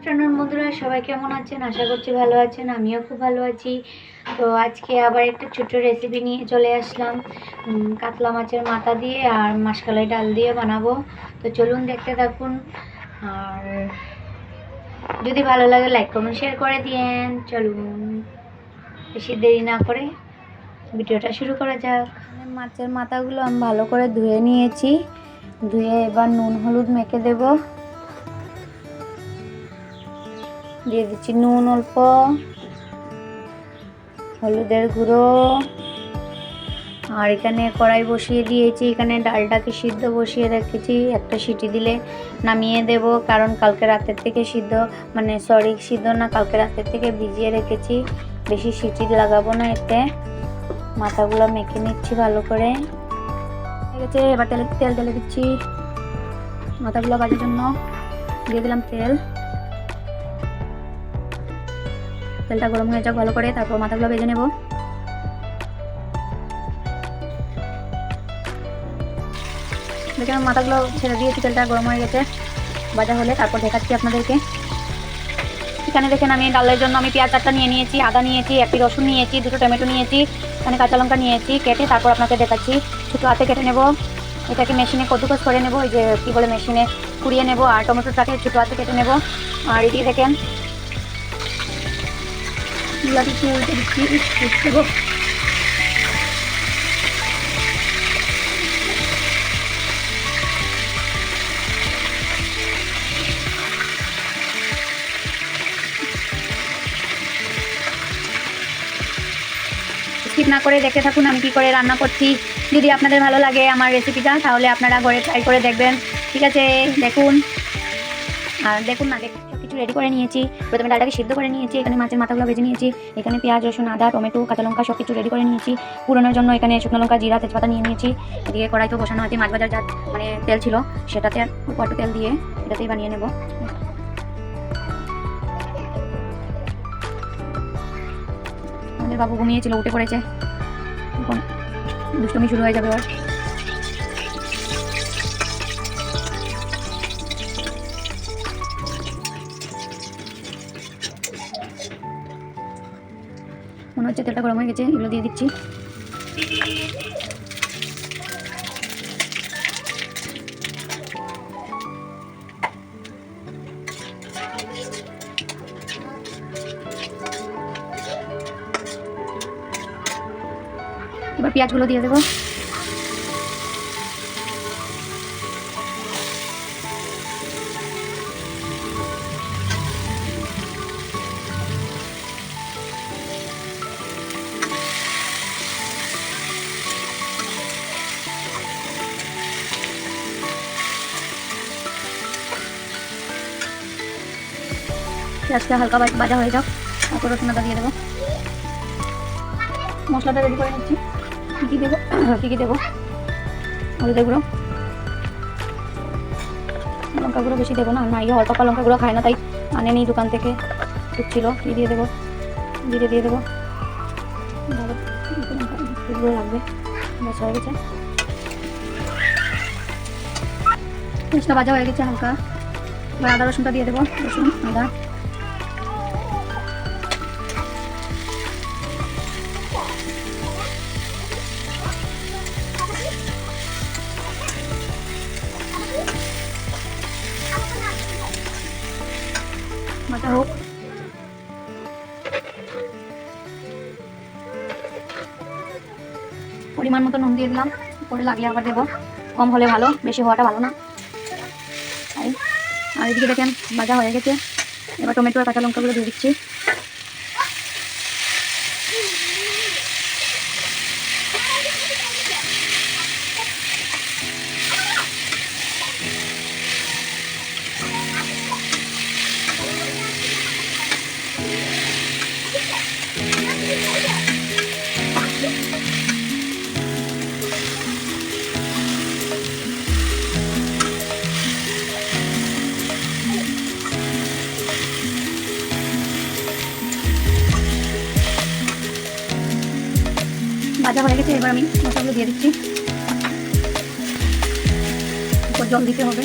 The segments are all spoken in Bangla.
আফটারনুন বন্ধুরা, সবাই কেমন আছেন? আশা করছি ভালো আছেন। আমিও খুব ভালো আছি। তো আজকে আবার একটা ছোট্ট রেসিপি নিয়ে চলে আসলাম। কাতলা মাছের মাথা দিয়ে আর মাসকলাই ডাল দিয়ে বানাবো। তো চলুন দেখতে থাকুন। আর যদি ভালো লাগে লাইক কমেন্ট শেয়ার করে দিয়েন। চলুন বেশি দেরি না করে ভিডিওটা শুরু করা যাক। মাছের মাথাগুলো আমি ভালো করে ধুয়ে নিয়েছি। ধুয়ে এবার নুন হলুদ মেখে দেবো। দিয়ে দিচ্ছি নুন, অল্প হলুদের গুঁড়ো। আর এখানে কড়াই বসিয়ে দিয়েছি। এখানে ডালটাকে সিদ্ধ বসিয়ে রেখেছি। একটা সিটি দিলে নামিয়ে দেব, কারণ কালকে রাতের থেকে সিদ্ধ না, কালকে রাতের থেকে ভিজিয়ে রেখেছি। বেশি সিটি লাগাবো না এতে। মাথাগুলো মেখে নিচ্ছি ভালো করে। হয়ে গেছে। এবার তেল ঢেলে দিচ্ছি মাথাগুলো ভাজার জন্য। দিয়ে দিলাম তেলটা গরম হয়ে যাক ভালো করে, তারপর মাথাগুলো ভেজে নেব। দেখে মাথাগুলো ছেড়ে দিয়েছি, তেলটা গরম হয়ে গেছে। ভাজা হলে তারপর দেখাচ্ছি আপনাদেরকে। এখানে দেখেন আমি ডালের জন্য পেঁয়াজ 4টা নিয়ে নিয়েছি, আদা নিয়েছি, 1টি রসুন নিয়েছি, 2টো টমেটো নিয়েছি, এখানে কাঁচা লঙ্কা নিয়েছি কেটে। তারপর আপনাকে দেখাচ্ছি। ছোটো হাতে কেটে নেব। এটাকে মেশিনে কদ্দুকস করে নেব, ওই যে কী বলে মেশিনে কুড়িয়ে নেব। আর টমেটোটাকে ছোটো হাতে কেটে নেব। আর এদিকে দেখেন উল্টে দিচ্ছি, দেবো। স্কিপ না করে দেখতে থাকুন আমি কী করে রান্না করছি। যদি আপনাদের ভালো লাগে আমার রেসিপিটা, তাহলে আপনারা ঘরে ট্রাই করে দেখবেন। ঠিক আছে, দেখুন। আর দেখুন না, সব কিছু রেডি করে নিয়েছি। প্রথমে ডালটাকে সিদ্ধ করে নিয়েছি। এখানে মাছের মাথাগুলো ভেজে নিয়েছি। এখানে পেঁয়াজ, রসুন, আদা, টমেটো, কাঁচা লঙ্কা সব কিছু রেডি করে নিয়েছি। পুরোনোর জন্য এখানে শুকনো লঙ্কা, জিরা, তেজপাতা নিয়ে নিয়েছি। এদিকে কড়াই তো বসানো আছে। মাছ ভাজার যা তেল ছিল সেটাতে একটু তেল দিয়ে এটাতেই বানিয়ে নেব। আমাদের বাবু ঘুমিয়েছিল, উঠে পড়েছে। এখন দুষ্টুমি শুরু হয়ে যাবে ওর। মনে হচ্ছে তেলটা গরম হয়ে গেছে। এগুলো দিয়ে দিচ্ছি। এবার পেঁয়াজগুলো দিয়ে দেবো। পেঁয়াজটা হালকা ভাজা হয়ে যাও, তারপর রসুন আদা দিয়ে দেবো। মশলাটা রেডি করে নিচ্ছি। কী দেবো হলুদের গুঁড়ো, লঙ্কা গুঁড়ো বেশি দেবো না, অল্প লঙ্কা গুঁড়ো খায় না, তাই আনেনি দোকান থেকে, ছিল। দিয়ে দেবো, জিরে দিয়ে দেবো। ভালো লাগবে। ব্যাস হয়ে গেছে। পেঁয়াজটা ভাজা হয়ে গেছে হালকা। এবার আদা রসুনটা দিয়ে দেবো। রসুন, আদা, মাথা হোক। পরিমাণ মতো নুন দিয়ে দিলাম। পরে লাগলে আবার দেবো। কম হলে ভালো, বেশি হওয়াটা ভালো না। আর এদিকে দেখেন ভাজা হয়ে গেছে। এবার টমেটো আর কাঁচা লঙ্কাগুলো দিয়ে দিচ্ছি। ভাজা হয়ে গেছে। এবার আমি মশলাগুলো দিয়ে দিচ্ছি। উপর জল দিতে হবে।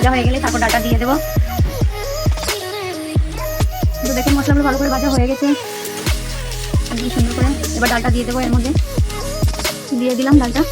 ভাজা হয়ে গেলে তারপর ডালটা দিয়ে দেবো। তো দেখুন মশলাগুলো ভালো করে ভাজা হয়ে গেছে একদম সুন্দর করে। এবার ডালটা দিয়ে দেবো, এর মধ্যে দিয়ে দিলাম ডালটা।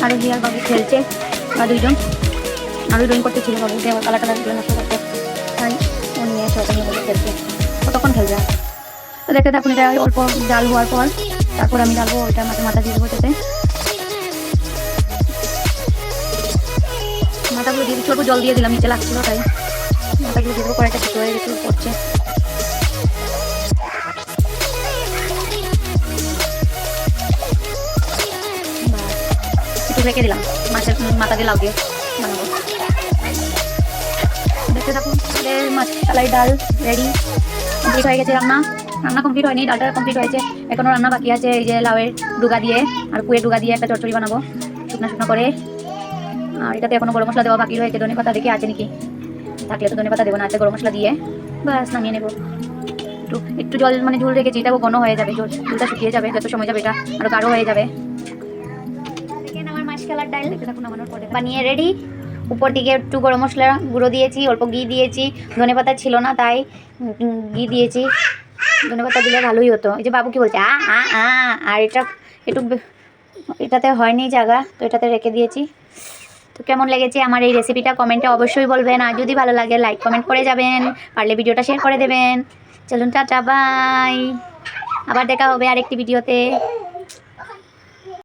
আরো দিয়ে আর বাবু খেলছে, বা দুইজন আরো ড্রয়িং করতে ছিল বাবু, দিয়ে কালার কালার নষ্ট করতে, তাই ও নিয়ে এসে ওটা নিয়ে খেলছে। কতক্ষণ খেলবে? তো দেখতে থাকুন। এটা অল্প ডাল হওয়ার পর তারপর আমি ডালবো ওইটা মাথা দিয়ে দেবো, এটাতে মাথাগুলো দিয়ে দিচ্ছি। অল্প জল দিয়ে দিলাম, নিচে লাগছিল তাই মাথাগুলো দিয়ে দেবো। কড়াইটা ছোটো হয়ে গেছে, পড়ছে। একটু রেখে দিলাম, মাছের মাথা দিয়ে লাউ দিয়ে বানাবো। দেখতে থাকুন। মাছ কালাই ডাল রেডি, কমপ্লিট হয়ে গেছে। রান্না কমপ্লিট হয়নি, ডালটা কমপ্লিট হয়েছে। এখনও রান্না বাকি আছে। এই যে লাউয়ের ডুগা দিয়ে আর পুয়ের ডুগা দিয়ে একটা চচ্চড়ি বানাবো শুকনো শুকনো করে। আর এটাতে এখনো গরম মশলা দেওয়া বাকি রয়েছে। ধনে পাতা দেখি আছে নাকি, থাকলে তো ধনে পাতা দেবো, না আছে গরম মশলা দিয়ে ব্যাস নামিয়ে নেবো। একটু জল মানে ঝোল রেখেছি, এটাও ঘন হয়ে যাবে, ঝোলটা শুকিয়ে যাবে, যত সময় যাবে এটা আরও গাঢ় হয়ে যাবে। আমার মাসকালার ডাল বানিয়ে রেডি। উপর দিকে একটু গরম মশলা গুঁড়ো দিয়েছি, অল্প ঘি দিয়েছি। ধনে পাতা ছিল না তাই ঘি দিয়েছি। ধনে পাতা দিলে ভালোই হতো। এই যে বাবু কি বলছে, আর এটা একটু এটাতে হয়নি জায়গা, তো এটাতে রেখে দিয়েছি। তো কেমন লেগেছে আমার এই রেসিপিটা কমেন্টে অবশ্যই বলবেন। আর যদি ভালো লাগে লাইক কমেন্ট করে যাবেন, পারলে ভিডিওটা শেয়ার করে দেবেন। চলুন টাটা বাই, আবার দেখা হবে আরেকটি ভিডিওতে।